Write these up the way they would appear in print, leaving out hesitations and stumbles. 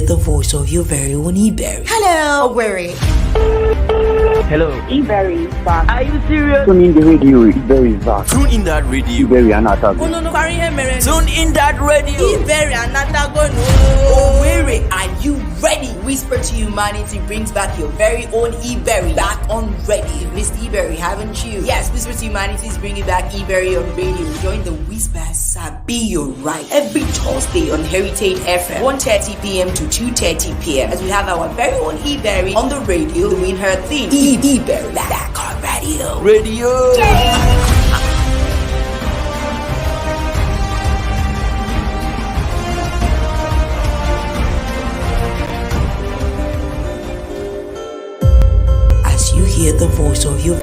the voice of your very own eBerry. Hello, Owerri. Hello. eBerry is back. Are you serious? Tune in the radio, eBerry is back. Tune in that radio. eBerry and Atago. No. Tune in that radio. eBerry and Atago. Owerri, are you ready? Whisper to Humanity brings back your very own eBerry back on ready. You've missed eBerry, haven't you? Yes, Whisper to Humanity is bringing back eBerry on radio. Join the Whisper Sabi, you're right. Every Thursday on Heritage FM, 1:30 p.m. to 2:30 p.m. as we have our very own eBerry on the radio doing her thing. eBerry back on radio. As you hear the voice of your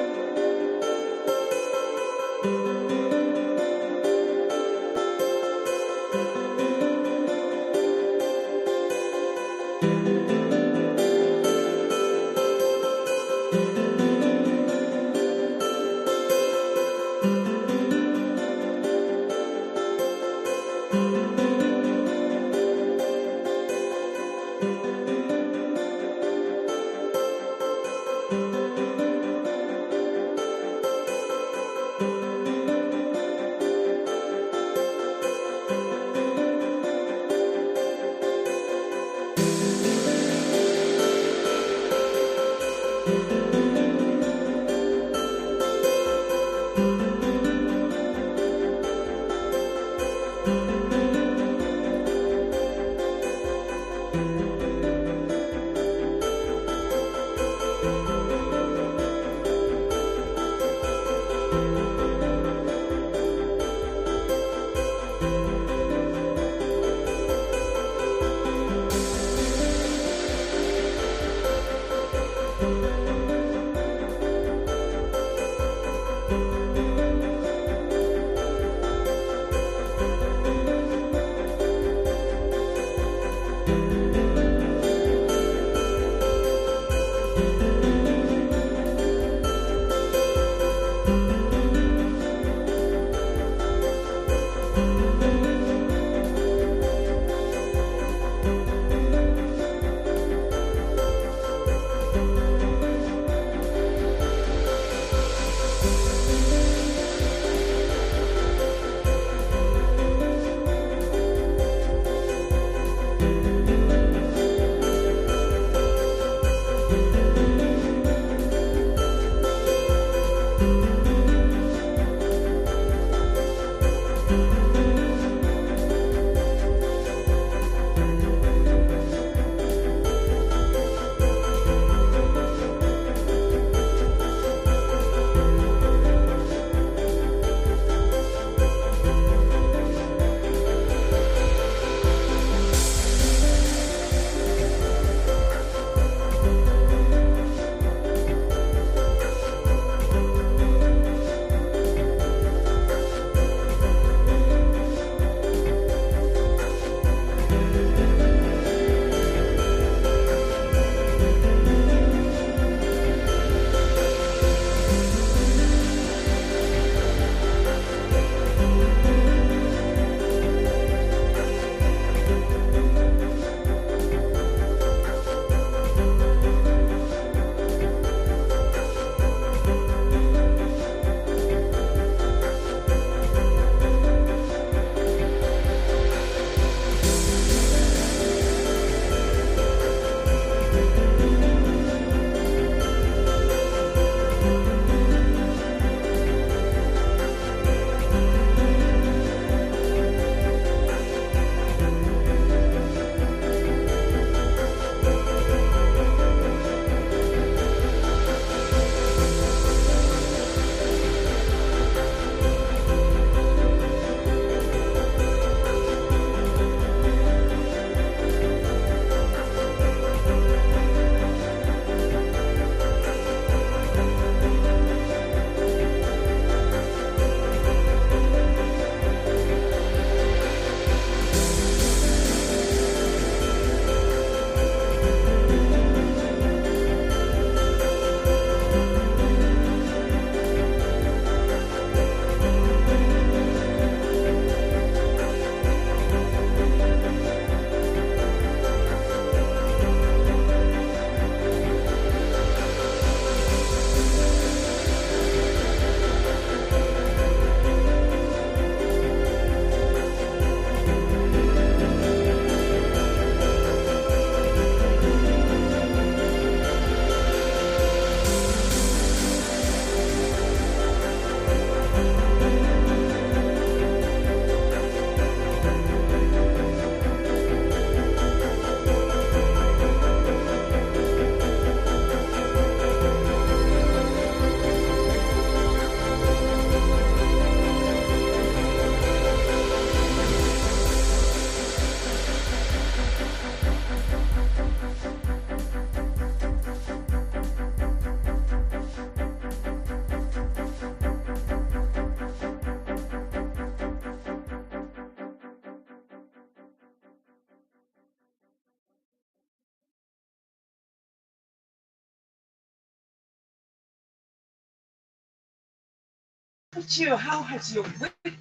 But you, how has your week been?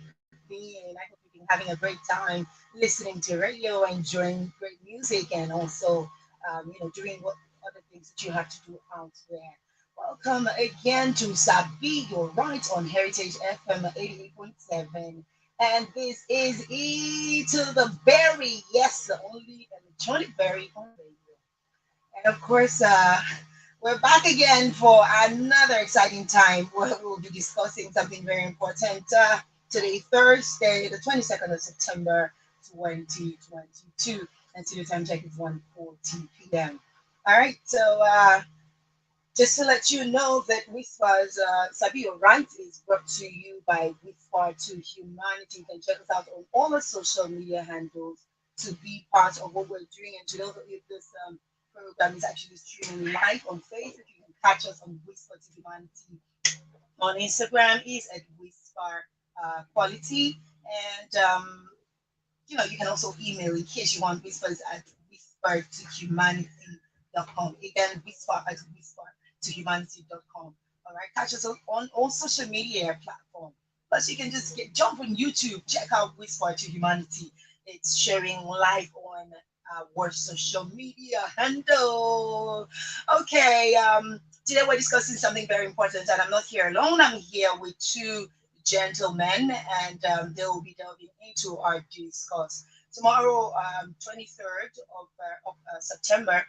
I hope you've been having a great time listening to radio, enjoying great music, and also, doing what other things that you have to do out there. Welcome again to Sabi, your right on Heritage FM 88.7. And this is E to the Berry. Yes, the only electronic berry on radio. And of course, we're back again for another exciting time where we'll be discussing something very important. Today, Thursday, the 22nd of September, 2022. And studio time check is 1:40 p.m. All right, so just to let you know that Whisper's Sabi Rant is brought to you by Whisper to Humanity. You can check us out on all the social media handles to be part of what we're doing. And to know that if this program is actually streaming live on Facebook, you can catch us on Whisper to Humanity. On Instagram is at Whisper Quality. And you can also email in case you want whispers at whisper to humanity.com. Again, whisper at whisper to humanity.com. All right, catch us on all social media platforms. Plus, you can just jump on YouTube, check out Whisper to Humanity. It's sharing live on our social media handle. Okay, today we're discussing something very important, and I'm not here alone. I'm here with two gentlemen, and they will be delving into our discourse. Tomorrow, 23rd of September,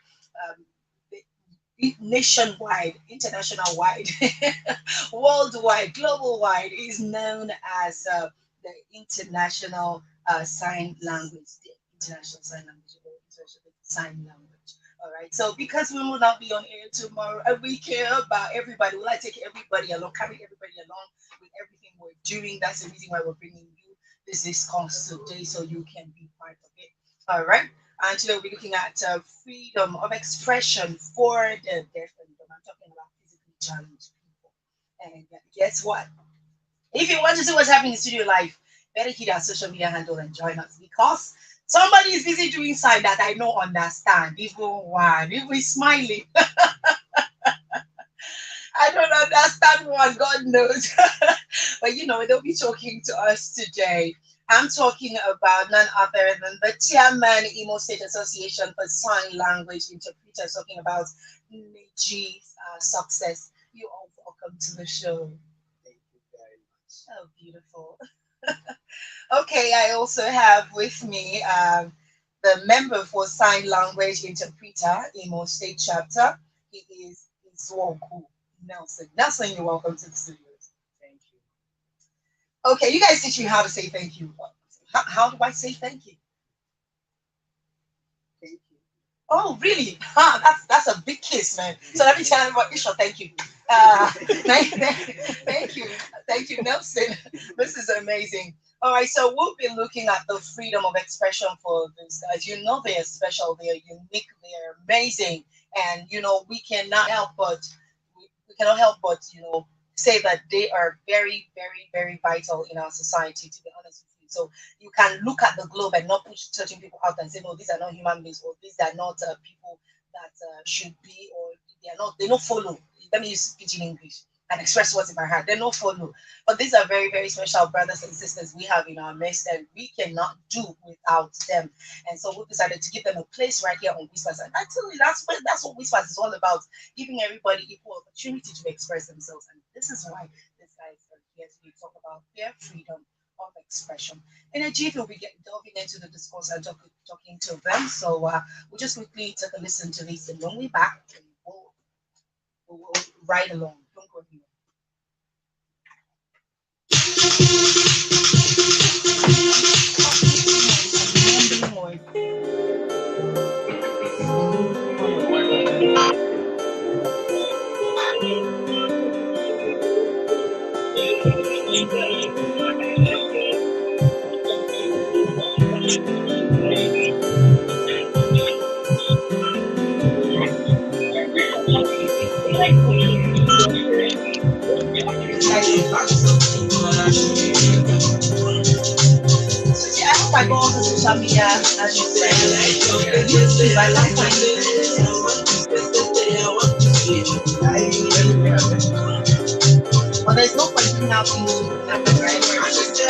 nationwide, international wide, worldwide, global wide is known as the International Sign Language, the International Sign Language, or International Sign Language. All right. So because we will not be on air tomorrow, and we care about everybody, we like to take everybody along, carry everybody along with everything we're doing. That's the reason why we're bringing you this discourse today, so you can be part of it. All right. And today we'll be looking at freedom of expression for the deaf and dumb. I'm talking about physically challenged people. And guess what? If you want to see what's happening in studio live, better hit our social media handle and join us because somebody is busy doing something that I don't understand. Even one, if we smiling. I don't understand one, God knows. But they'll be talking to us today. I'm talking about none other than the chairman, Imo State Association for Sign Language Interpreters, talking about Niji's success. You all welcome to the show. Thank you very much. Oh, beautiful. Okay, I also have with me the member for Sign Language Interpreter, Imo State Chapter. He is Iswoku Nelson. Nelson, you're welcome to the studios. Thank you. Okay, you guys teach me how to say thank you. How do I say thank you? Thank you. Oh, really? That's a big kiss, man. So let me tell you what, Bishop, thank you. Thank you. Thank you, Nelson. This is amazing. All right, so we'll be looking at the freedom of expression for these guys. They're special, they're unique, they're amazing. And, we cannot help but, say that they are very, very, very vital in our society, to be honest with you. So you can look at the globe and not push certain people out and say, no, these are not human beings, or these are not people that should be, or they don't follow. Let me use pidgin English and express what's in my heart. They don't follow. But these are very, very special brothers and sisters we have in our midst, and we cannot do without them. And so we decided to give them a place right here on Whispers. And actually, that's what Whispers is all about, giving everybody equal opportunity to express themselves. And this is why these guys are here to talk about their freedom of expression. In a jiffy, we'll be delving into the discourse and talking to them. So we'll just quickly take a listen to this, and when we're back, we'll ride along. Don't go anywhere. I hope I go on the social media as you say. YouTube, I can't find it. But there's no point now things to happen, right? I think it's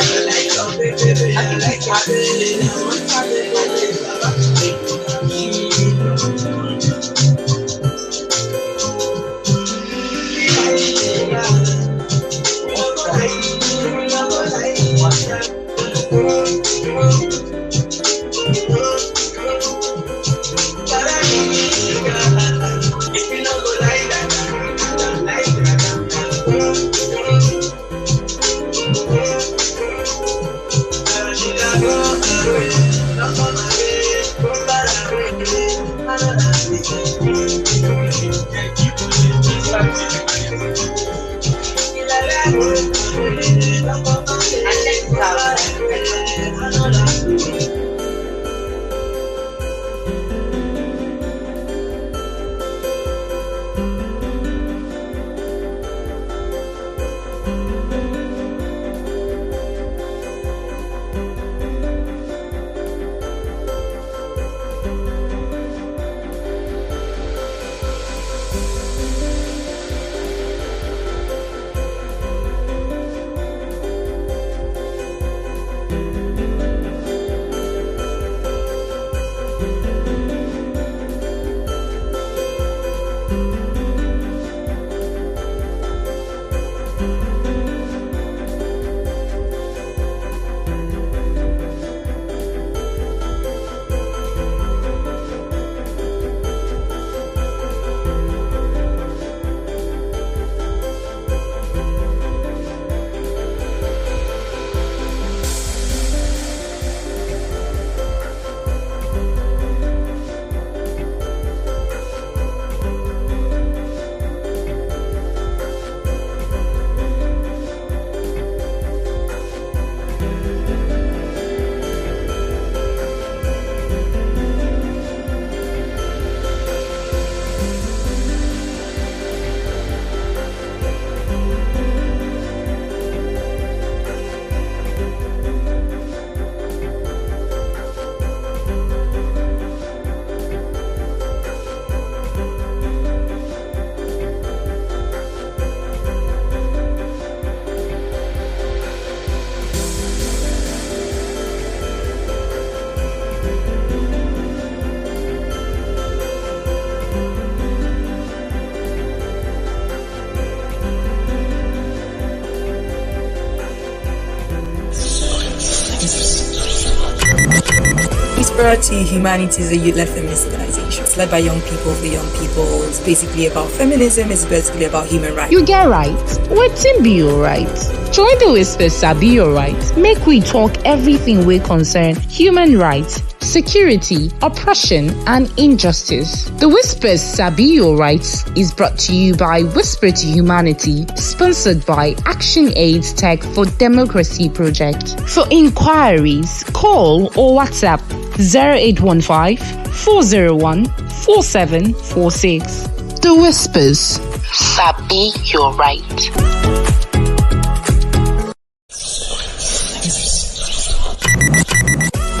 Whisper to Humanity is a youth-led feminist organization. It's led by young people for young people. It's basically about feminism. It's basically about human rights. You get right. Wetin be alright? Join the Whispers Sabi alright. Make we talk everything we concern human rights, security, oppression, and injustice. The Whispers Sabi alright is brought to you by Whisper to Humanity, sponsored by Action Aid's Tech for Democracy Project. For inquiries, call or WhatsApp 0815 401 4746. The Whispers Sabi you're right.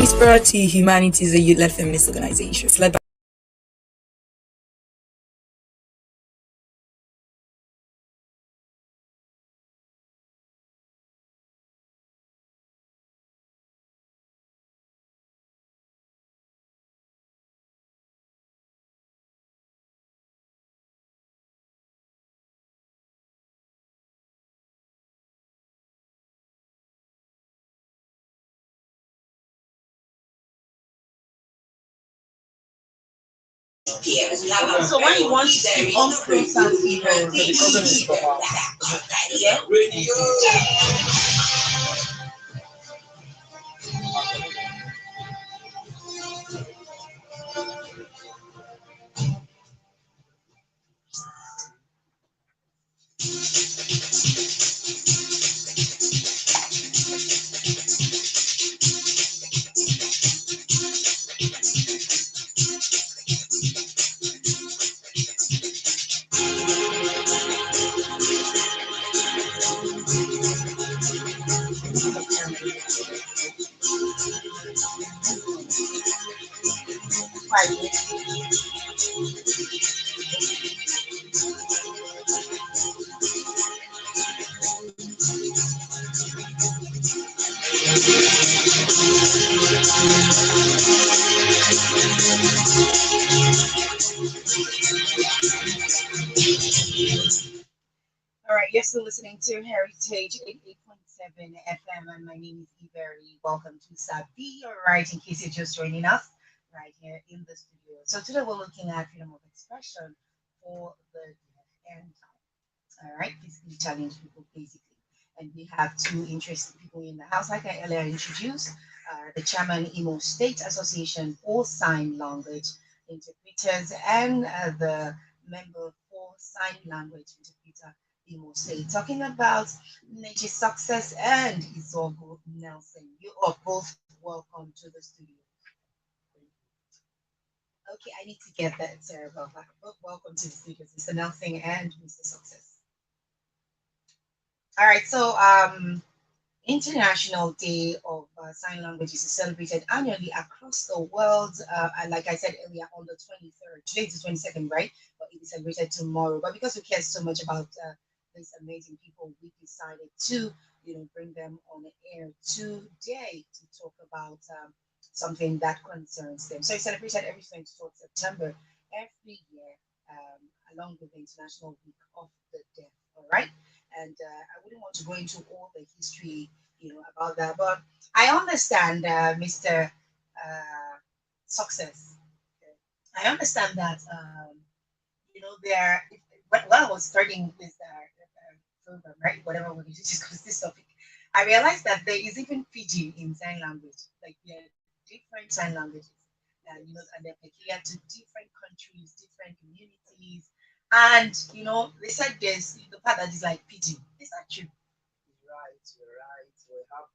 Whisper to Humanity is a youth-led feminist organization. It's led by so when you want to speak on closer people, yeah. All right, you're still listening to Heritage 88.7 FM, and my name is Iberry. Welcome to Sabi. All right, in case you're just joining us, right here in the studio. So today we're looking at freedom of expression for the deaf and all right, physically challenged people, basically. And we have two interesting people in the house, like I earlier introduced, the chairman, Imo State Association for Sign Language Interpreters, and the member for Sign Language Interpreter, Imo State, talking about nature success and Isogo Nelson. You are both welcome to the studio. Okay, I need to get that, Sarah. Welcome to the studio, Mr. Nelson and Mr. Success. All right, so International Day of Sign Languages is celebrated annually across the world. And like I said earlier, on the 23rd, today's the 22nd, right? But it is celebrated tomorrow. But because we care so much about these amazing people, we decided to, bring them on air today to talk about something that concerns them. So it's celebrated every 24th September every year, along with the International Week of the Deaf. All right. And I wouldn't want to go into all the history, about that. But I understand, Mr. Success. I understand that, there. While I was starting this program, right, whatever we discuss this topic, I realized that there is even Fiji in sign language. Like there are different sign languages, and they're peculiar to different countries, different communities. And they said there's the part that is like pidgin. Is that true? Right, you're right. We have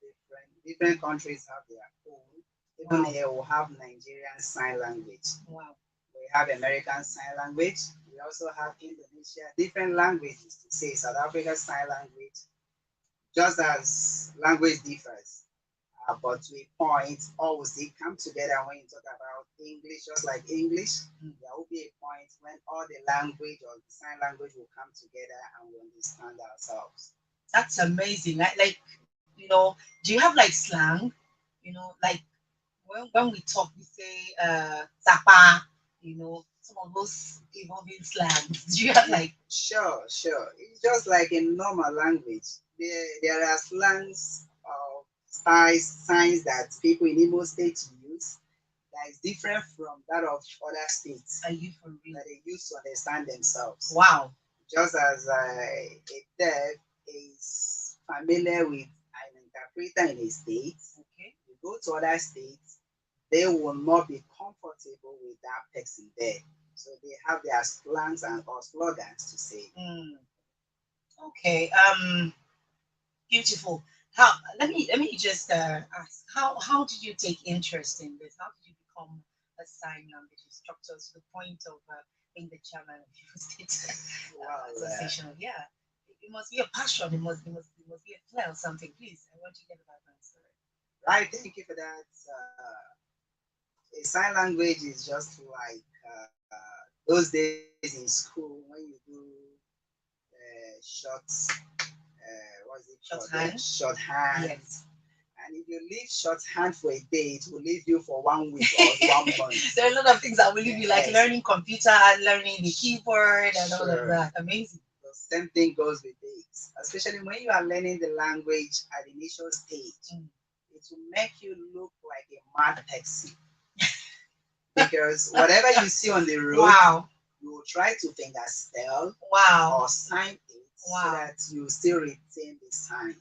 different countries have their own. Even Wow. here we have Nigerian Sign Language. Wow. We have American Sign Language. We also have Indonesia, different languages to say South Africa Sign Language, just as language differs. But to a point, always they come together when you talk about English, just like English. There will be a point when all the language or the sign language will come together and we understand ourselves. That's amazing. Do you have like slang? Like when we talk, we say "zapa." Some of those evolving slangs. Do you have like? Sure, sure. It's just like in normal language. There are slangs of styles, signs that people in Imo State use that is different from that of other states Are you for real? that they use to understand themselves. Wow. Just as a deaf is familiar with an interpreter in a state, Okay. you go to other states, they will not be comfortable with that person there. So they have their slangs and or slogans to say. Mm, okay. Beautiful. How? Let me just ask. How did you take interest in this? How did you become a sign language instructor to the point of being the chairman of your state Well, association? Yeah, it must be a passion. It must be a flair or something. Please, I want to get the background story. right, thank you for that. A sign language is just like those days in school when you do short, what's it called? Shorthand. Shorthand. Yes. And if you leave shorthand for a day, it will leave you for 1 week or 1 month. There are a lot of things that will leave you, like Yes, learning computer, learning the keyboard, and all of sure. that. Amazing. The same thing goes with this, especially when you are learning the language at the initial stage. Mm. It will make you look like a mad taxi because whatever you see on the road, Wow. you will try to finger spell Wow. or sign it so Wow. that you still retain the signs.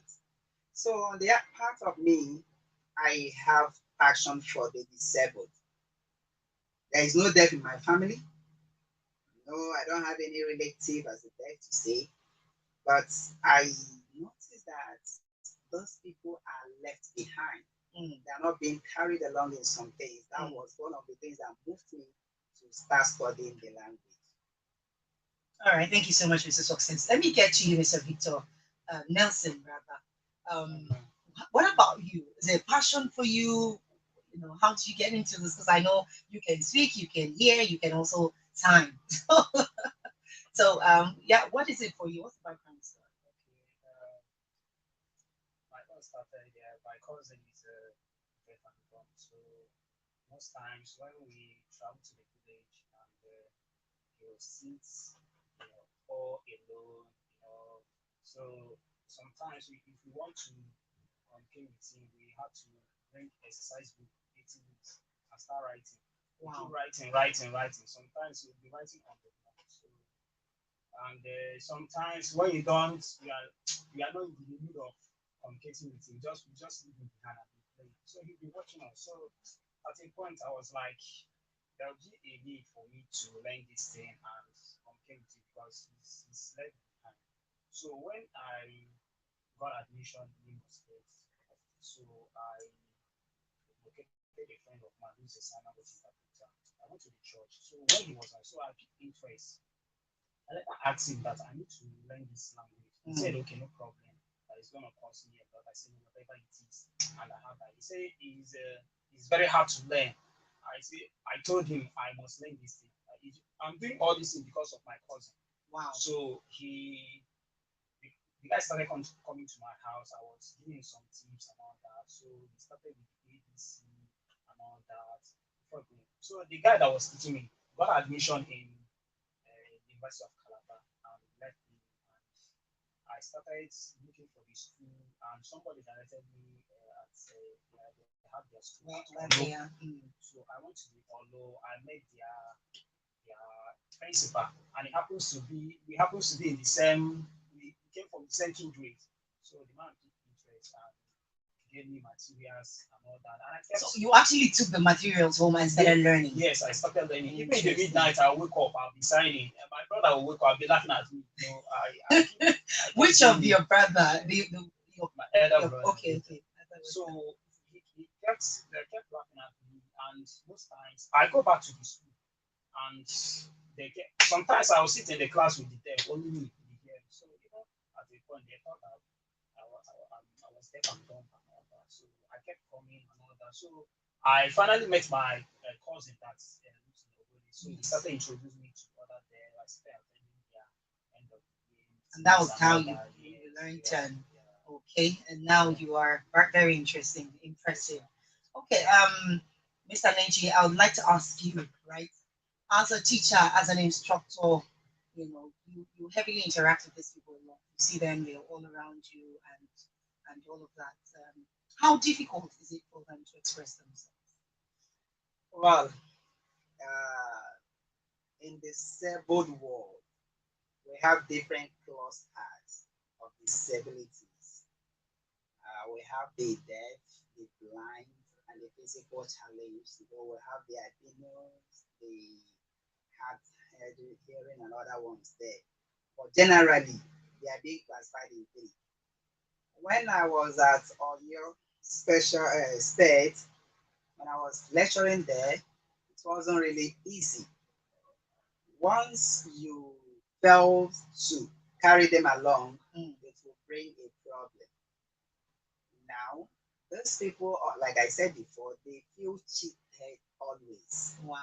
So on the part of me, I have passion for the disabled. There is no deaf in my family. No, I don't have any relative as a deaf to say. But I noticed that those people are left behind. Mm. They are not being carried along in some things. That Mm. was one of the things that moved me to start studying the language. All right. Thank you so much, Mr. Success. Let me get to you, Mr. Victor Nelson, rather. What about you? Is there a passion for you? How did you get into this? Because I know you can speak, you can hear, you can also sign. So, yeah, what is it for you? What's the background story? My got started, my cousin is deaf and dumb. So most times when we travel to the village and he will sit, all alone, So sometimes if we want to communicate with him, we have to bring exercise book, 80 weeks, and start writing. We keep Wow. writing. Sometimes we'll be writing on the book. So, and sometimes when we are not in the mood of communicating with him. We just leave him behind and be playing. So he'll be watching us. So at a point, I was like, there'll be a need for me to learn this thing and communicate with him because he's left behind. So when I got admission in Imo State, so I located a friend of mine who's a sign language interpreter. I went to the church. So when he was like, so I picked interest. I later asked him that I need to learn this language. He said, okay, no problem. That it's going to cost me a lot. I said, whatever it is. And I have that. He said, it's very hard to learn. I told him I must learn this thing. I'm doing all this thing because of my cousin. Wow. So the guy started coming to my house. I was giving him some tips and all that. So he started with ABC and all that. So the guy that was teaching me got admission in University of Calabar and left me. And I started looking for the school, and somebody directed me at they have their school at Olo. So I went to the Olo. I met their principal, and we happens to be in the same. We came from the same kindred. So the man took interest and gave me materials and all that. And I kept. So you actually took the materials home and started learning. Yes, I started learning. Even in the midnight, I'll wake up, I'll be signing. And my brother will wake up, I'll be laughing at me. Which of your brother? My elder brother. Okay. So they kept laughing at me, and most times I go back to the school, and sometimes I will sit in the class with the deaf, only me with the hearing. So at a point they thought that I was deaf and dumb and all that. So I kept coming and all that. So I finally met my cousin that's lives in Owerri. So he started introducing me to other there. I started attending their end of the game. And that was how you Yes, learned yeah, and yeah. okay. And now you are very interesting, impressive. Okay, Mr. Nenji, I would like to ask you, right? As a teacher, as an instructor, you heavily interact with these people a lot. You see them, they're all around you, and all of that. How difficult is it for them to express themselves? Well, in the disabled world, we have different clusters of disabilities. We have the deaf, the blind, and the physical challenged. We have the albinos, the hard hearing, and other ones there. But generally, they are being classified in three. When I was at Oyo Special State, when I was lecturing there, it wasn't really easy. Once you fail to carry them along, it will bring a problem. Now, those people, like I said before, they feel cheated always. Wow.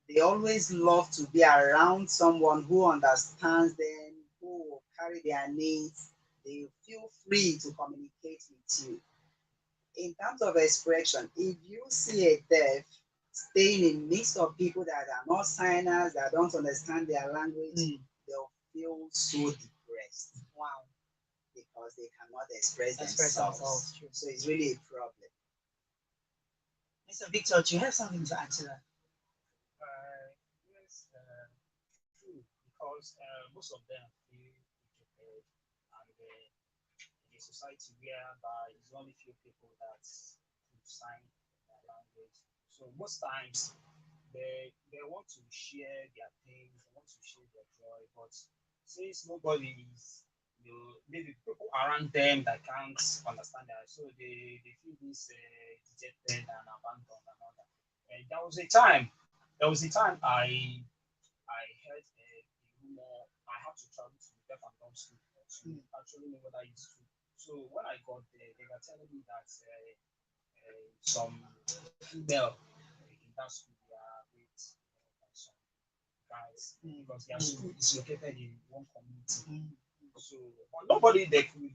They always love to be around someone who understands them, who will carry their needs. They feel free to communicate with you. In terms of expression, if you see a deaf staying in midst of people that are not signers, that don't understand their language, they'll feel so depressed. Wow. Because they cannot express Express themselves. themselves. True. So it's really a problem. Mr. Victor, do you have something to add to that? Yes, true. Because most of them feel rejected, and in a society whereby there's only few people that could sign their language. So most times they want to share their things, they want to share their joy, but since nobody is, maybe people around them that can't understand that, so they feel this dejected and abandoned and all that. And there was a time I heard a rumor. I had to travel to the deaf and dumb school to actually know whether it's true. So when I got there, they were telling me that some female in that school they are with some guys because their school is located in one community. So but nobody they could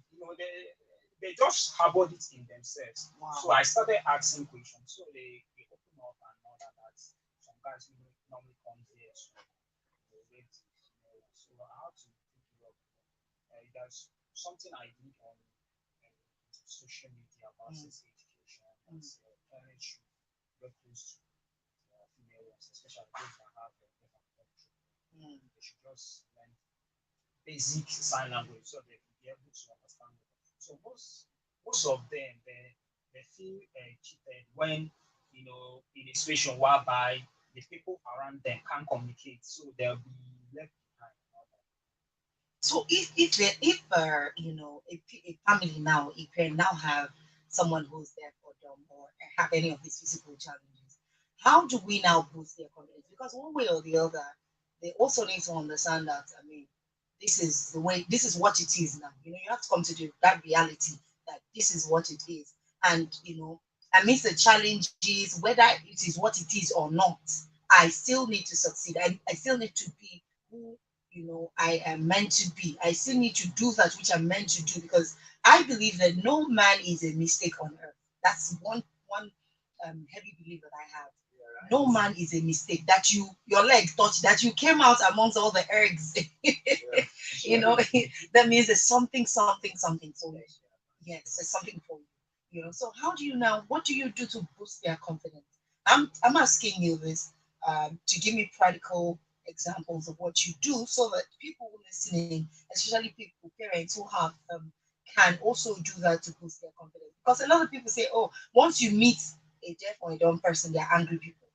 they just harbored it in themselves. Wow. So I started asking questions. So they open up and all that. Some guys normally come here, so they wait, so I have to pick it up. There's something I did on social media about sex education. As parents should get close to female ones, especially those that have they should just learn basic sign language so they can be able to understand it. So most of them they feel cheated when in a situation whereby the people around them can't communicate, so they'll be left behind. So if a family now, if they now have someone who's there for them or have any of these physical challenges, how do we now boost their confidence? Because one way or the other, they also need to understand that, I mean, this is the way, this is what it is now. You have to come to that reality that this is what it is. And, amidst the challenges, whether it is what it is or not, I still need to succeed. I still need to be who, I am meant to be. I still need to do that which I'm meant to do, because I believe that no man is a mistake on earth. That's one heavy belief that I have. No man is a mistake. That your leg touched, that you came out amongst all the eggs. That means there's something for you. Yes, there's something for you. So how do you now? What do you do to boost their confidence? I'm asking you this to give me practical examples of what you do, so that people listening, especially people, parents who have can also do that to boost their confidence. Because a lot of people say, oh, once you meet a deaf or a dumb person, they're angry people.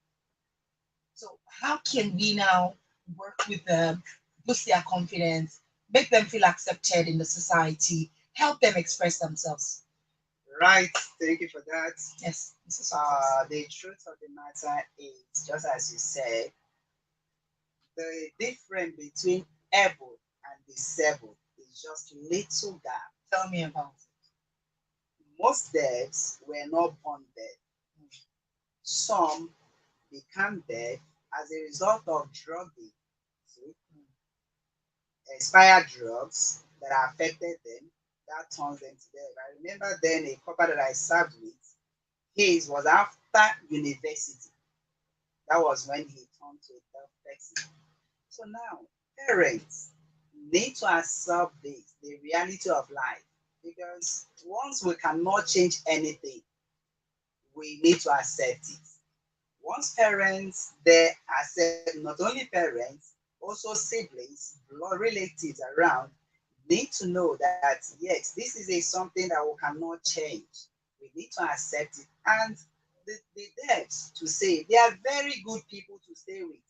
So how can we now work with them, boost their confidence, make them feel accepted in the society, help them express themselves? Right, thank you for that. Yes, the truth of the matter is, just as you said, the difference between able and disabled is just little gap. Tell me about it. Most deafs were not born deaf. Some become deaf as a result of drugging. See? Expired drugs that affected them, that turns them to deaf. I remember then a couple that I served with, his was after university. That was when he turned to a deaf person. So now, parents need to accept this, the reality of life, because once we cannot change anything, we need to accept it. Once parents, they accept, not only parents, also siblings, blood relatives around, need to know that yes, this is something that we cannot change. We need to accept it. And the deafs, to say, they are very good people to stay with.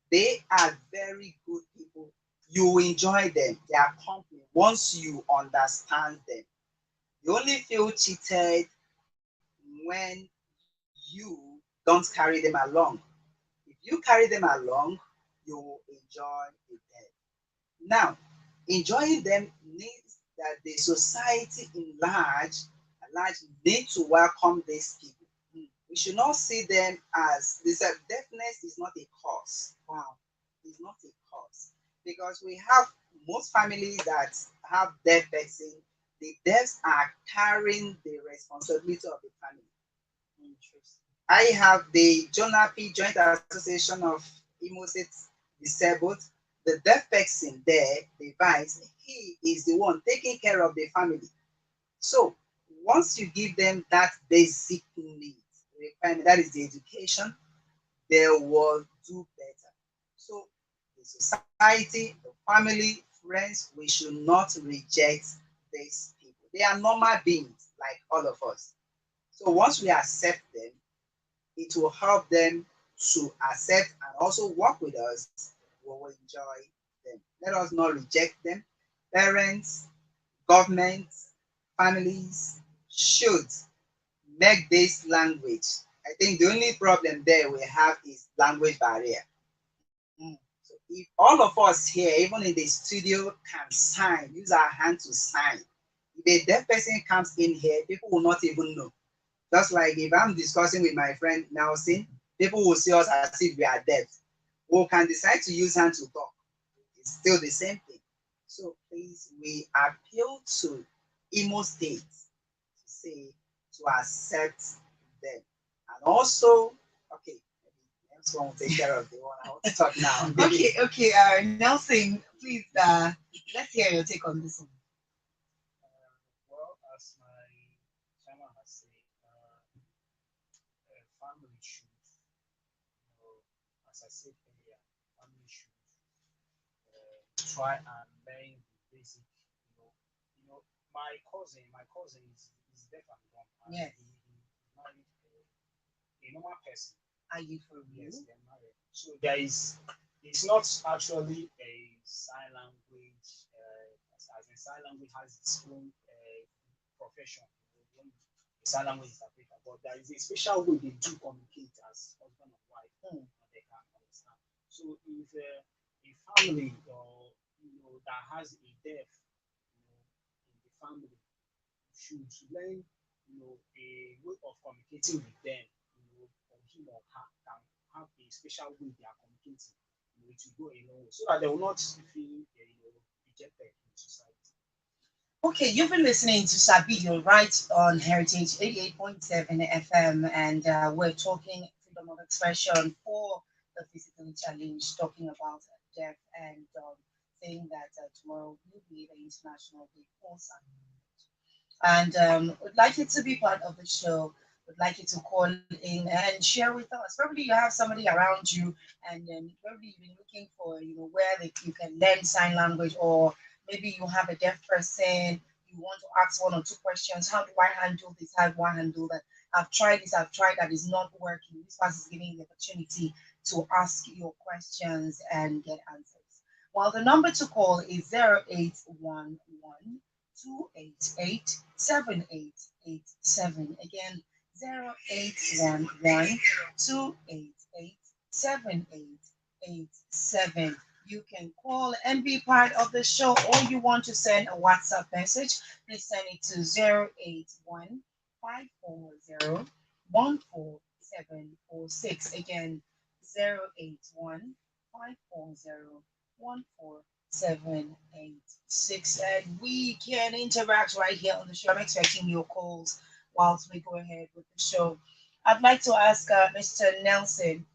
They are very good people. You enjoy them, their company, once you understand them. You only feel cheated when you don't carry them along. If you carry them along, you will enjoy them. Now, enjoying them means that the society large need to welcome these people. We should not see them as this. Deafness is not a cause. Wow, it's not a cause, because we have most families that have deaf person. The deafs are carrying the responsibility of the family. I have the JONAP, Joint Association of Imo State Disabled. The deaf person there, the vice, he is the one taking care of the family. So once you give them that basic need, requirement, that is the education, they will do better. So the society, the family, friends, we should not reject these people. They are normal beings like all of us. So once we accept them, it will help them to accept and also work with us. We will enjoy them. Let us not reject them. Parents, governments, families should make this language. I think the only problem there we have is language barrier. So if all of us here, even in the studio, can sign, use our hand to sign, if a deaf person comes in here, people will not even know. Just like if I'm discussing with my friend Nelson, people will see us as if we are deaf. We can decide to use hand to talk. It's still the same thing. So please, we appeal to Imo State to say to accept them. And also, okay, next one will take care of the one I want to talk now. Okay. Nelson, please, let's hear your take on this one. Well, as my chairman has said, family should, you know, as I said earlier, family should try and learn the basic, you know, you know, my cousin is deaf and dumb, and Yes. he married a normal person. Are you for real? Yes, they're married. So it's not actually a sign language, as in sign language has its own profession. You know, when the sign language is African, but there is a special way they do communicate as husband and wife, and they can understand. So if a family or that has a deaf, in the family should learn, a way of communicating with them, or him or her can have a special way they are communicating, to go a long way, so that they will not feel, rejected in society. Okay, you've been listening to Sabi, you're right on Heritage 88.7 FM, and we're talking freedom of expression for the physically challenged, talking about deaf and saying that tomorrow will be the International Day for Sign Language. And would like you to be part of the show. Would like you to call in and share with us. Probably you have somebody around you, and probably you've been looking for, where you can learn sign language, or maybe you have a deaf person. You want to ask one or two questions. How do I handle this? How do I handle that? I've tried this. I've tried that. It's not working. This class is giving you the opportunity to ask your questions and get answers. Well, the number to call is 0811 288 7887. Again, 0811 288 7887. You can call and be part of the show, or you want to send a WhatsApp message, please send it to 081 540 14746. Again, 081 540 14786. And we can interact right here on the show. I'm expecting your calls whilst we go ahead with the show. I'd like to ask Mr. Nelson.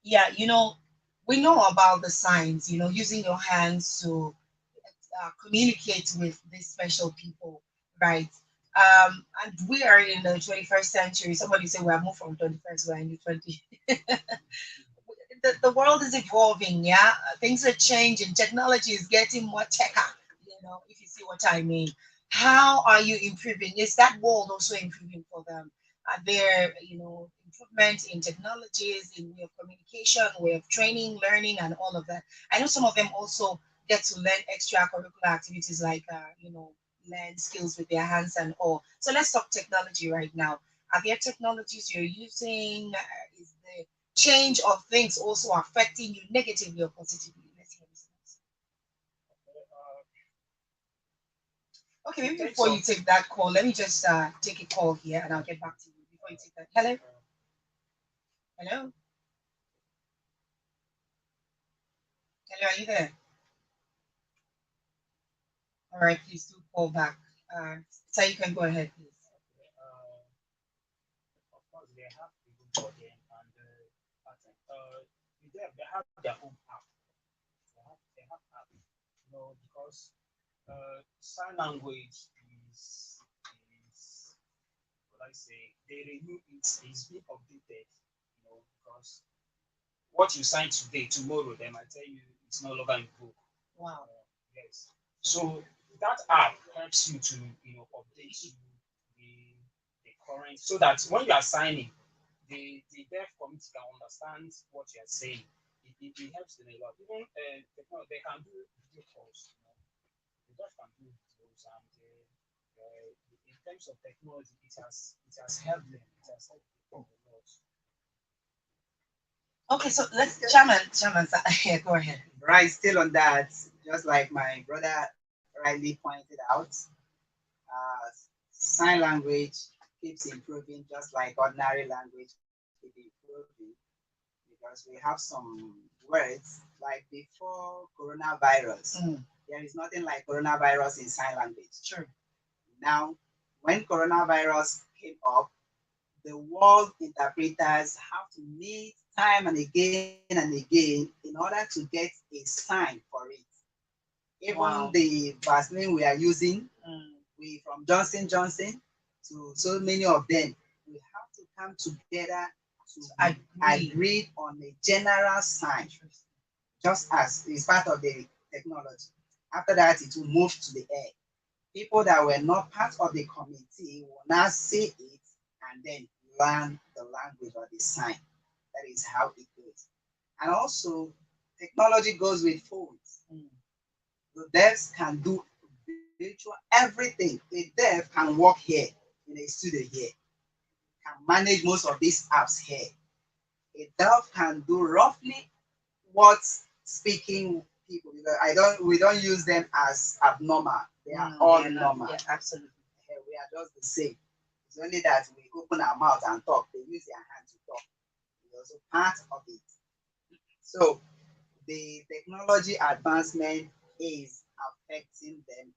Yeah, we know about the signs, using your hands to communicate with these special people, right? And we are in the 21st century. Somebody say we have moved from 21st, we're in the 20. The world is evolving, yeah? Things are changing. Technology is getting more techer, if you see what I mean. How are you improving? Is that world also improving for them? Are there, improvements in technologies, in way of communication, way of training, learning, and all of that? I know some of them also get to learn extracurricular activities like, learn skills with their hands and all. So let's talk technology right now. Are there technologies you're using? Is the change of things also affecting you negatively or positively? Let's hear this. Okay, maybe before you take that call, let me just take a call here and I'll get back to you before you take that. Hello? Hello? Hello, are you there? All right, please do call back. So you can go ahead, please. Of course, they have people for them, and I think they have their own app. They have app, because sign language is what I say. They renew it's being updated, because what you sign today, tomorrow they might tell you it's no longer in book. Wow. Yes. So that app helps you to update you the current, so that when you are signing, the deaf community can understand what you are saying. It helps them a lot. Even they can do video calls. The deaf can do videos, and in terms of technology, it has helped them. It has helped them a lot. Okay, so let's Chairman, yeah, go ahead. Right, still on that, just like my brother rightly pointed out, sign language keeps improving just like ordinary language keep improving, because we have some words like before coronavirus. There is nothing like coronavirus in sign language. Sure. Now, when coronavirus came up, the world interpreters have to meet time and again in order to get a sign for it. Even Wow. the Vaseline we are using, Mm. we from Johnson to so many of them, we have to come together to I agree. agree on a general sign, just as is part of the technology. After that, it will move to the air. People that were not part of the committee will now see it and then learn the language or the sign. That is how it goes. And also, technology goes with phones. Mm. The devs can do virtual everything. A dev can work here in a studio here, can manage most of these apps here. A dev can do roughly what speaking people, because I don't we don't use them as abnormal. They are No, all they're not. normal. Yeah, absolutely. We are just the same. It's only that we open our mouth and talk. They use their hand to talk. It's also part of it. So the technology advancement is affecting them.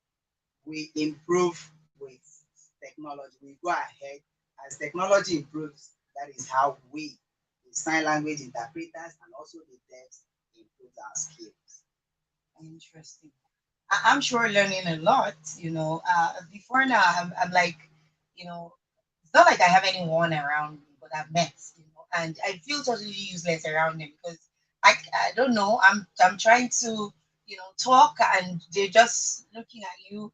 We improve with technology. We go ahead as technology improves. That is how we, the sign language interpreters and also the devs, improve our skills. Interesting. I'm sure learning a lot, before now, I'm like, it's not like I have anyone around me, but I've met, and I feel totally useless around them because I don't know. I'm trying to, talk and they're just looking at you,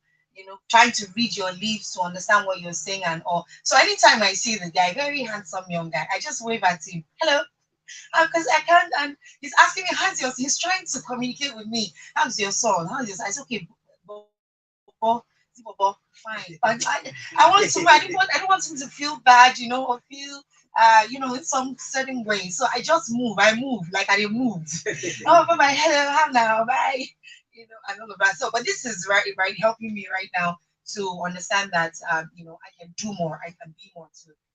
trying to read your lips to understand what you're saying and all. So anytime I see the guy, very handsome young guy, I just wave at him. Hello, because I can't. And he's asking me, how's yours? He's trying to communicate with me. How's your son? How's your son? I said, okay, Bobo, fine. But I want to. I don't want him to feel bad, or feel, in some certain way. So I just move. I move like I didn't move. Oh, but my hello, how now, bye. And all of that. So, but this is right, helping me right now to understand that, I can do more. I can be more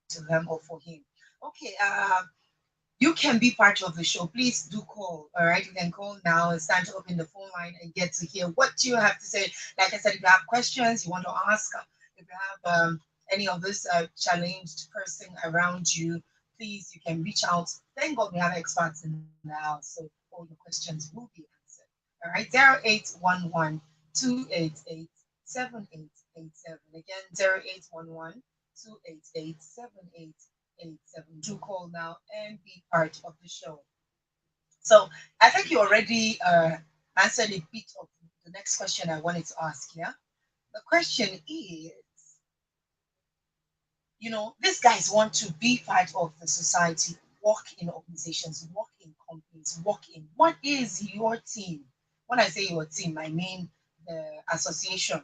to them or for him. Okay. You can be part of the show. Please do call. All right, you can call now. It's time to open the phone line and get to hear what you have to say. Like I said, if you have questions you want to ask, if you have any of this challenged person around you, please you can reach out. Thank God we have experts in the house, so all your questions will be answered. All right, 0811 288 7887. Again, 0811 288 7887. Do call now and be part of the show. So I think you already answered a bit of the next question I wanted to ask. Yeah, the question is, these guys want to be part of the society, work in organizations, work in companies, work in. What is your team? When I say your team, I mean the association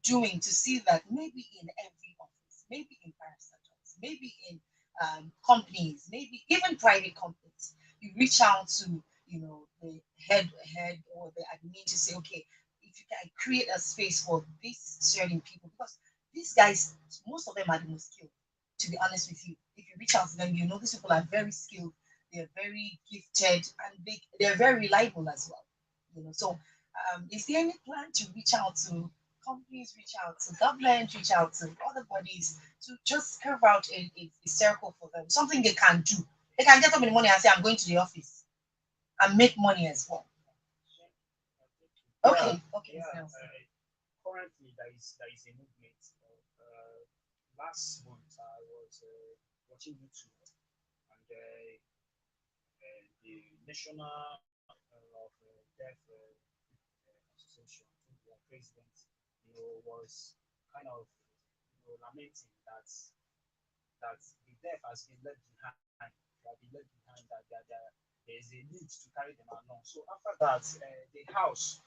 doing to see that maybe in every office, maybe in parastatals, maybe in companies, maybe even private companies, you reach out to, the head or the admin to say, okay, if you can create a space for these certain people, because these guys, most of them are the most skilled, to be honest with you. If you reach out to them, these people are very skilled, they're very gifted, and they're very reliable as well. So is there any plan to reach out to companies, reach out to government, reach out to other bodies to just carve out a circle for them, something they can do? They can get up in the morning and say, I'm going to the office and make money as well. Okay, okay. Yeah. Sounds Currently, there is a movement. Last month, I was watching YouTube, and the National of Deaf Association, I think their president, was kind of lamenting that the deaf has been left behind. They have been left behind. There is a need to carry them along. So after that, the House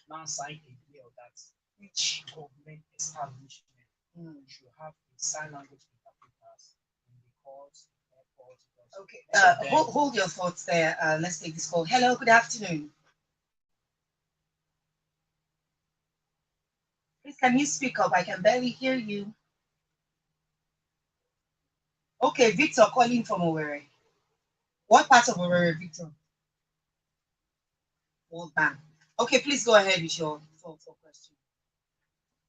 now signed a bill that each government establishment should have a sign language interpreters in the courts, airports, because okay. most of them. Hold your thoughts there. Let's take this call. Hello, good afternoon. Please, can you speak up? I can barely hear you. Okay, Victor calling from Owerri. What part of Owerri, Victor? World Bank. Okay, please go ahead with your thoughts or question.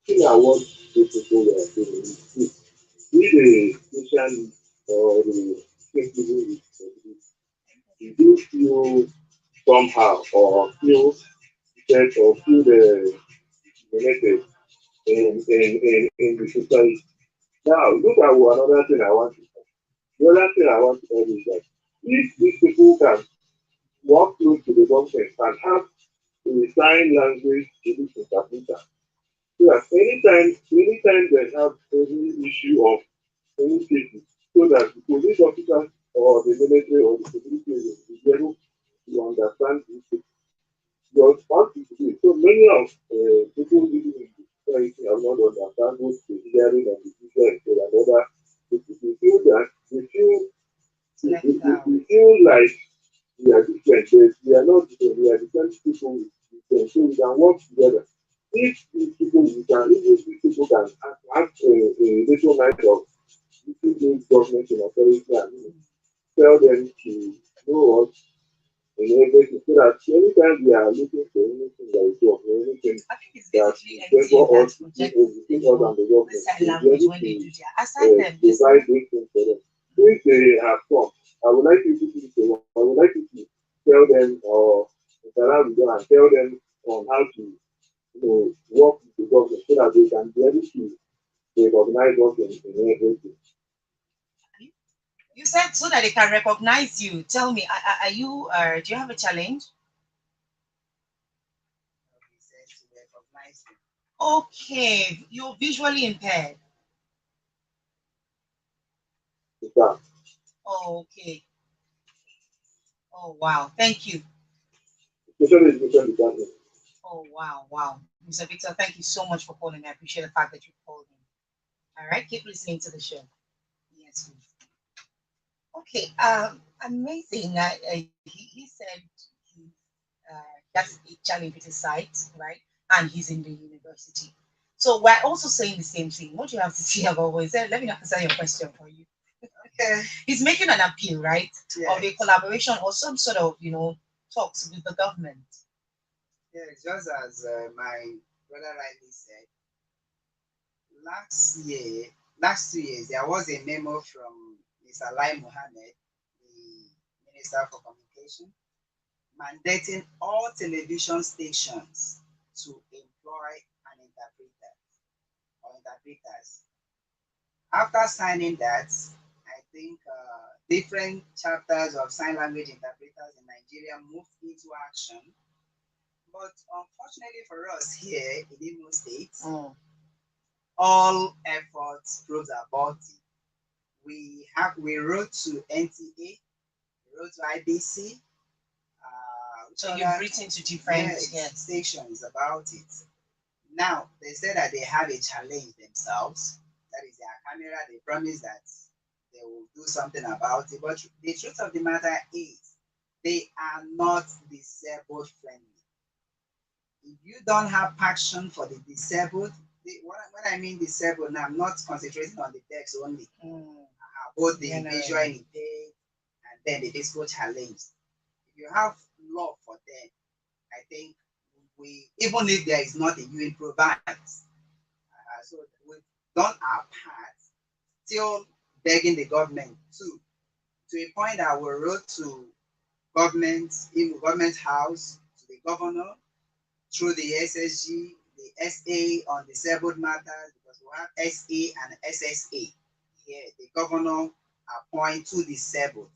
thing I want these people were doing is this. If the social or the people with you do feel somehow or feel that or feel the negative in the society. Now, look at another thing I want to say. The other thing I want to tell you is that if these people can walk close to the government and have a sign language English interpreter, so that anytime they have any issue of any cases, so that the police officers or the military or the security agents will be able to understand this your response is good. So many of people living in the society are not understand what the hearing and the visual and other people. They feel that they feel like we are different, but we are not different. We are different people with different. So we can work together. If these people we can, if these people can have a little night of between those government and authority and tell them to know what everything so that anytime we are looking for anything that is wrong or anything I think it's that basically is favor us project, between us and the the government, sign we'll be language able when they to do their assignment. provide those things for them. If they have come, I would like you to do so. I would like you to tell them or interact with them and tell them on how to work with the government so that they can be able to recognize us in everything. You said so that they can recognize you. Tell me, are you? Do you have a challenge? He says to recognize you. Okay, you're visually impaired. In fact, Oh, okay. Oh, wow. Thank you. especially education department. Oh, wow, wow. Mr. Victor, thank you so much for calling. I appreciate the fact that you called me. All right, keep listening to the show. Yes, please. Okay, amazing. He said he that's a challenge with his site, right? And he's in the university. So we're also saying the same thing. What do you have to say about what he said? Let me answer your question for you. Okay. He's making an appeal, right? Yes. Of a collaboration or some sort of, talks with the government. Yes, just as my brother rightly said, last year, last 2 years, there was a memo from Mr. Lai Mohammed, the Minister for Communication, mandating all television stations to employ an interpreter or interpreters. After signing that, I think different chapters of sign language interpreters in Nigeria moved into action. But unfortunately for us here in Imo State, all efforts proved abortive. We wrote to NTA, we wrote to IBC. So you've written to different stations about it. Now they said that they have a challenge themselves. That is their camera. They promise that they will do something about it. But the truth of the matter is, they are not disabled friendly. If you don't have passion for the disabled, when I mean disabled, now I'm not concentrating on the text only. Both the visual impaired and then the physical challenge. If you have love for them, I think we, even if there is nothing, you improvise. So we've done our part, still begging the government to a point that we wrote to government, in government house, to the governor, through the SSG, the SA on disabled matters, because we have SA and SSA. Here, the governor appoint two disabled.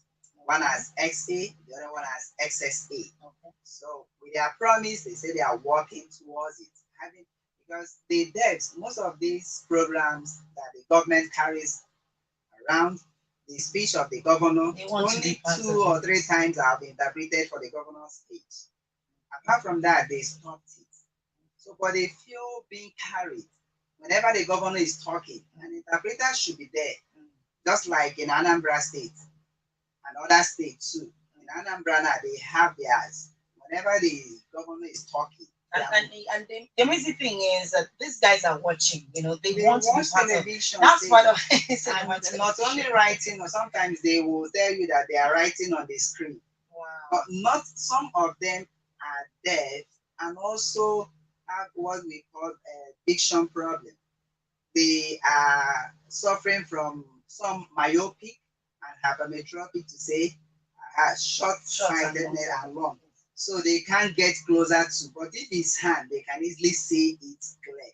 One has XA, the other one has XSA. Okay. So with their promise, they say they are working towards it. Because the devs, most of these programs that the government carries around, the speech of the governor, only 2 or 3 times have been interpreted for the governor's speech. Apart from that, they stopped it. So, but they feel being carried. Whenever the governor is talking, an interpreter should be there. Just like in Anambra State and other states too. In Anambra now, they have theirs. Whenever the governor is talking. And the amazing thing is that these guys are watching, they want to be part television. That's part of and not only writing, or sometimes they will tell you that they are writing on the screen. Wow. But not some of them are deaf, and also have what we call a diction problem. They are suffering from some myopic and hypermetropic to say short-sightedness and long. So they can't get closer to, but if it's hand, they can easily see it clear.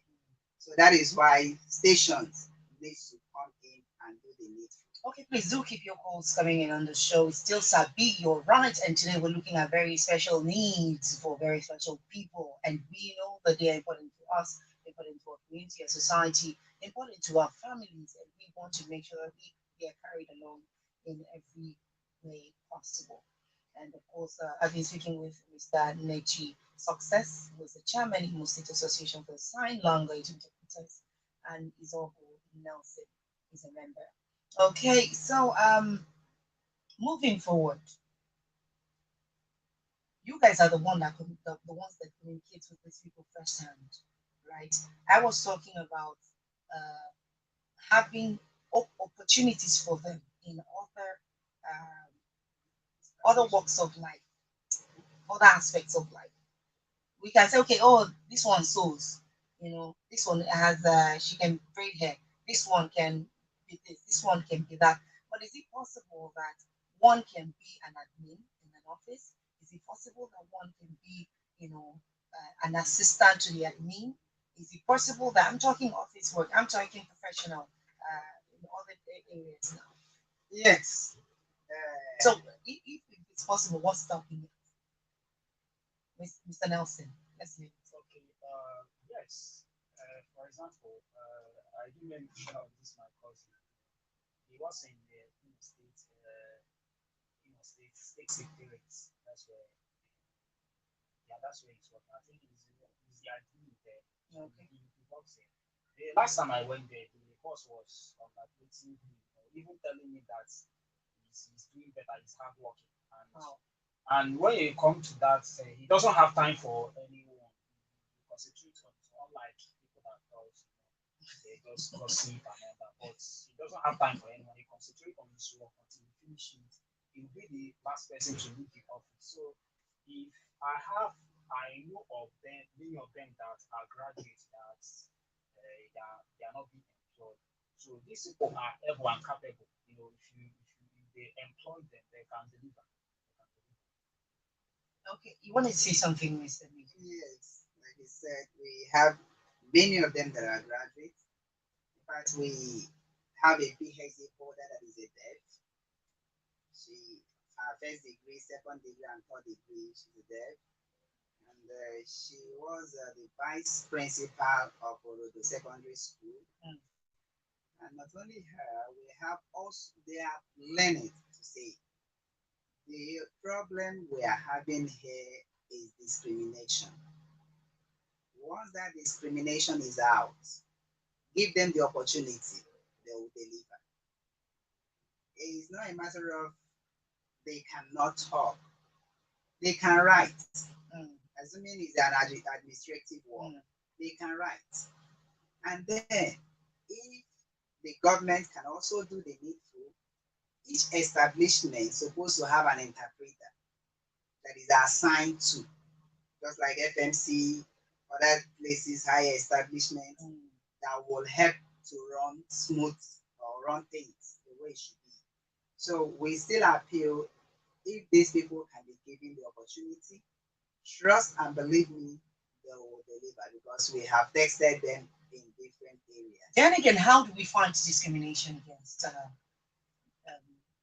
So that is why stations need to come in and do the needful. Okay, please do keep your calls coming in on the show. It's still Sabi, you're right. And today we're looking at very special needs for very special people. And we know that they are important to us, important to our community, our society, important to our families. And we want to make sure that we are carried along in every way possible. And of course, I've been speaking with Mr. Nechi Success, who is the chairman in the State Association for Sign Language Interpreters, and Izobo Nelson is a member. Okay, so moving forward, you guys are the ones that communicate with these people firsthand, right? I was talking about uh, having opportunities for them in other walks of life, other aspects of life. We can say, okay, oh, this one sews, this one has she can braid hair, this one can be this one can be that. But is it possible that one can be an admin in an office? Is it possible that one can be, an assistant to the admin? Is it possible that I'm talking office work? I'm talking professional in other areas now. Yes. So if it's possible, what's stopping it? Mr. Nelson, let's hear it. Okay. Yes. For example, I do mention of this my cousin. He was in the state secretariat. That's where, yeah, that's where he's working. I think he's the admin there. Okay. He works there. The last time I went there, the boss was congratulating him, even telling me that he's doing better, he's hardworking. And when you come to that, he doesn't have time for anyone. He concentrates on, unlike people that does, they just gossip and all that. But he doesn't have time for anyone. He concentrates on his work until he finishes. He'll be the last person to leave the office. So if I know of them, many of them that are graduates that they are not being employed. So these people are able and capable. If they employ them, they can deliver. Okay, you want to say something, Mr. Lee? Yes, like I said, we have many of them that are graduates. In fact, we have a PhD holder that is a dev. She first degree, second degree, and third degree. She's a dev, and she was the vice principal of the secondary school. Mm. And not only her, we have also they are learning to say. The problem we are having here is discrimination. Once that discrimination is out, give them the opportunity, they will deliver. It is not a matter of they cannot talk. They can write. Mm. Assuming it's an administrative work, they can write. And then, if the government can also do the needful, each establishment is supposed to have an interpreter that is assigned to, just like FMC, other places, higher establishments that will help to run smooth or run things the way it should be. So we still appeal if these people can be given the opportunity, trust and believe me, they will deliver because we have tested them in different areas. Then again, how do we fight discrimination against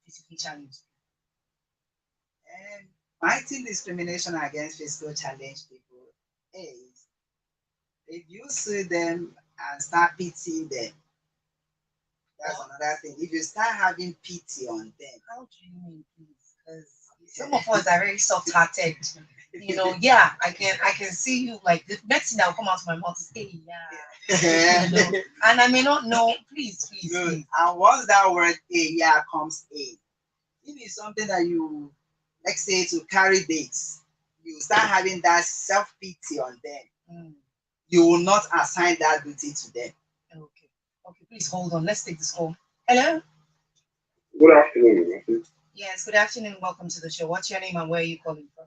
physically challenged people? And fighting discrimination against physical challenged people is if you see them and start pitying them. That's another thing. If you start having pity on them. How do you mean, please? Because some of us are very soft-hearted. Yeah, I can see you like the next thing that will come out of my mouth is, hey, yeah. And I may not know. Please. And once that word "hey, yeah" comes in, if it's something that you, let's say, to carry dates, you start having that self-pity on them. You will not assign that duty to them. Okay, please hold on. Let's take this call. Hello? Good afternoon. Yes, good afternoon. Welcome to the show. What's your name and where are you calling from?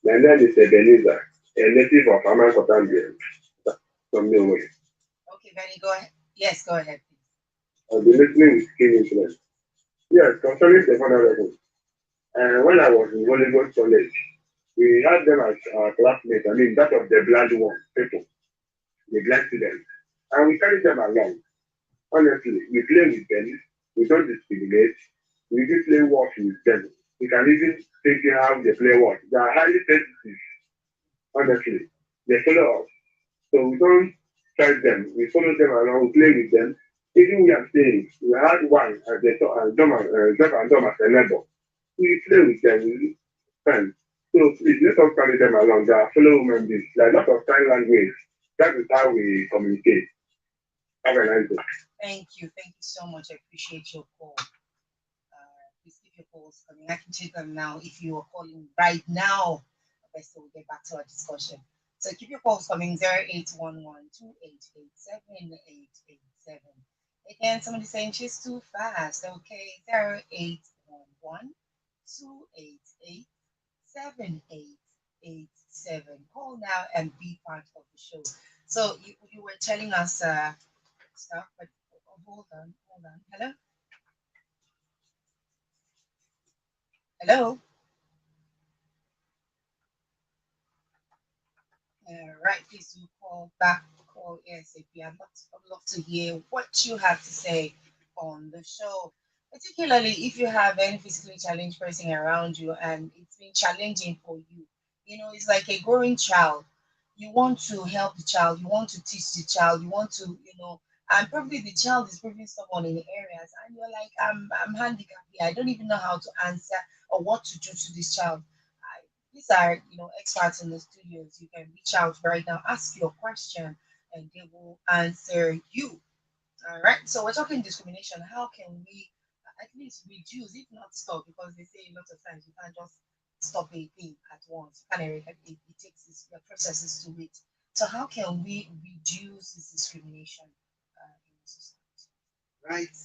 My name is Ebenezer. a native of Amakotan, from Norway. Okay, Benny, go ahead. Yes, go ahead, please. I've been listening with keen interest. Yes, concerning the honorable. When I was in Hollywood College, we had them as our classmates. I mean, that of the blind one, people, the blind students. And we carry them along. Honestly, we play with them. We don't discriminate. We even play work with them. We can even take care how they play work. They are highly sensitive, honestly. They follow us. So we don't try them. We follow them along, we play with them. Even we are staying, we had one as a Dom and Dom as a neighbor. We play with them, we spend. So please let us carry them along. They are fellow human beings. There are a lot of sign language. That is how we communicate. Have a nice day. Thank you. Thank you so much. I appreciate your call. Please keep your calls coming. I can take them now if you are calling right now. Okay, so we'll get back to our discussion. So keep your calls coming 0811 Again, somebody saying she's too fast. Okay, 0811 Call now and be part of the show. So you were telling us stuff, but hold on. Hello? Hello? Right, please do call back, call ASAP. I'd love to hear what you have to say on the show, particularly if you have any physically challenged person around you and it's been challenging for you. You know, it's like a growing child. You want to help the child, you want to teach the child, you want to, and probably the child is proving someone in the areas, and you're like, I'm handicapped here. I don't even know how to answer or what to do to this child. These are, experts in the studios. You can reach out right now, ask your question, and they will answer you. All right. So we're talking discrimination. How can we at least reduce, if not stop, because they say a lot of times you can't just stop a thing at once. You can't it takes processes to it. So how can we reduce this discrimination in the society? Right?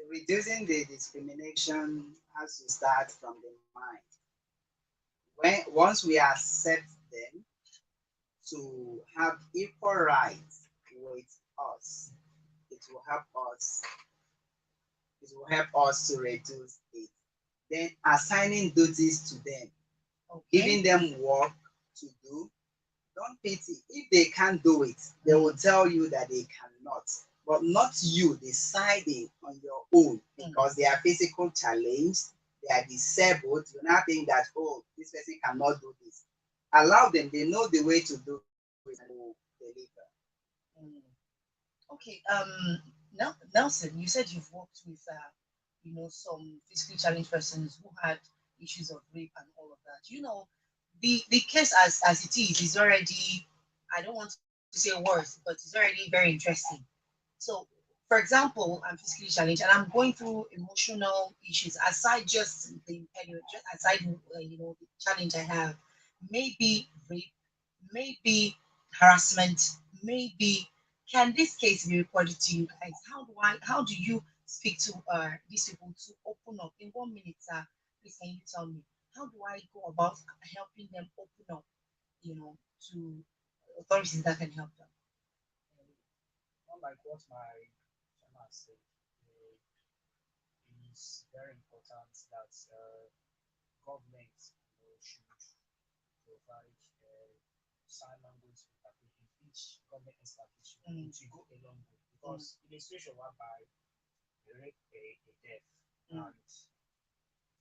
Reducing the discrimination has to start from the mind. Once we accept them to have equal rights with us, it will help us. It will help us to reduce it. Then assigning duties to them, Okay. giving them work to do. Don't pity. If they can't do it, they will tell you that they cannot. But not you deciding on your own because they are physical challenged, they are disabled. You now think that, oh, this person cannot do this. Allow them, they know the way to do it and will deliver. Mm. Okay. Nelson, you said you've worked with some physically challenged persons who had issues of rape and all of that. The case as it is already, I don't want to say worse, but it's already very interesting. So, for example, I'm physically challenged and I'm going through emotional issues aside just the impediment, just aside the challenge I have. Maybe rape, maybe harassment, maybe. Can this case be reported to you guys? How do you speak to these people to open up in 1 minute, sir? Please can you tell me how do I go about helping them open up, to authorities that can help them? Unlike what my chairman said, it is very important that government should provide sign language interpreting each government establishment to go a long way because in a situation whereby they rape a deaf and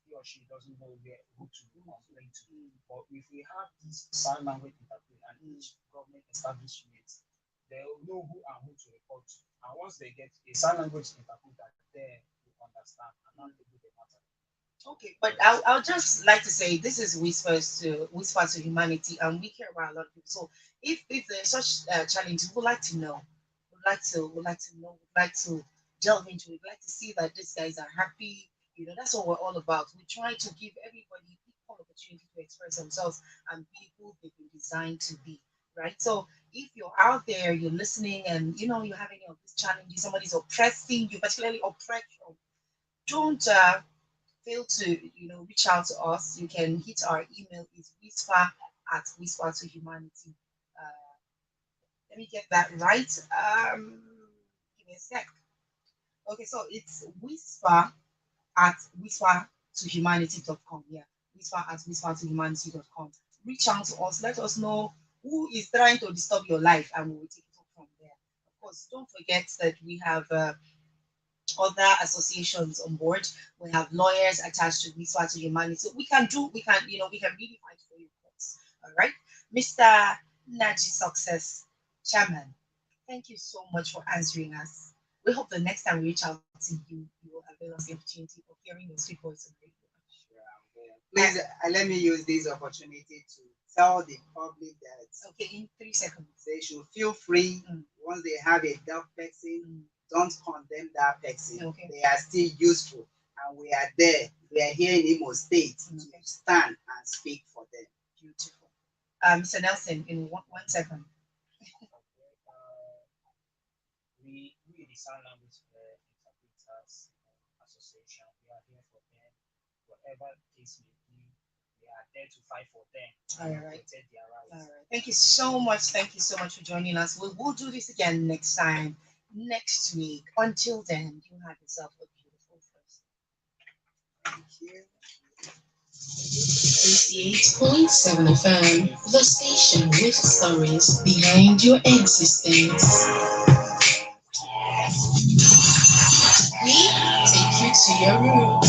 he or she doesn't know who to complain to. But if we have this sign language interpreter and each government establishment, they'll know who and who to report to. And once they get a sign language interpreter, they will understand and not do the matter. Okay, but I'll just like to say this is Whispers to Humanity, and we care about a lot of people. So if there's such challenge, we'd like to know, we'd like to delve into it. We'd like to see that these guys are happy. That's what we're all about. We try to give everybody equal opportunity to express themselves and be who they've been designed to be. Right. So if you're out there, you're listening, and you have any of these challenges, somebody's oppressing you, particularly oppression, don't fail to reach out to us. You can hit our email is whisper at Whisper to Humanity. Let me get that right. Give me a sec. Okay, so it's whisper at whisper to humanity.com. Yeah, whisper at whisper to humanity.com. Reach out to us. Let us know who is trying to disturb your life, and we will take it up from there. Of course, don't forget that we have other associations on board. We have lawyers attached to Whisper to Humanity. So we can really fight for your cause. All right, Mr. Naji Success, Chairman. Thank you so much for answering us. We hope the next time we reach out to you, you will avail us the opportunity of hearing your sweet voice on radio. Please let me use this opportunity to tell the public that Okay, in 3 seconds. they should feel free once they have a deaf person. Don't condemn that person. Okay. They are still useful, and we are there. We are here in Imo State to stand and speak for them. Beautiful. Mr. Nelson, in 1 second. We the Sign Language Interpreters Association, we are here for them. Whatever case may be, we are there to fight for them. All right. Protect their rights. All right. Thank you so much. Thank you so much for joining us. We will do this again next time, next week. Until then, you have yourself a beautiful Thursday. Thank you. 88.7 FM, the station with stories behind your existence. We take you to your room.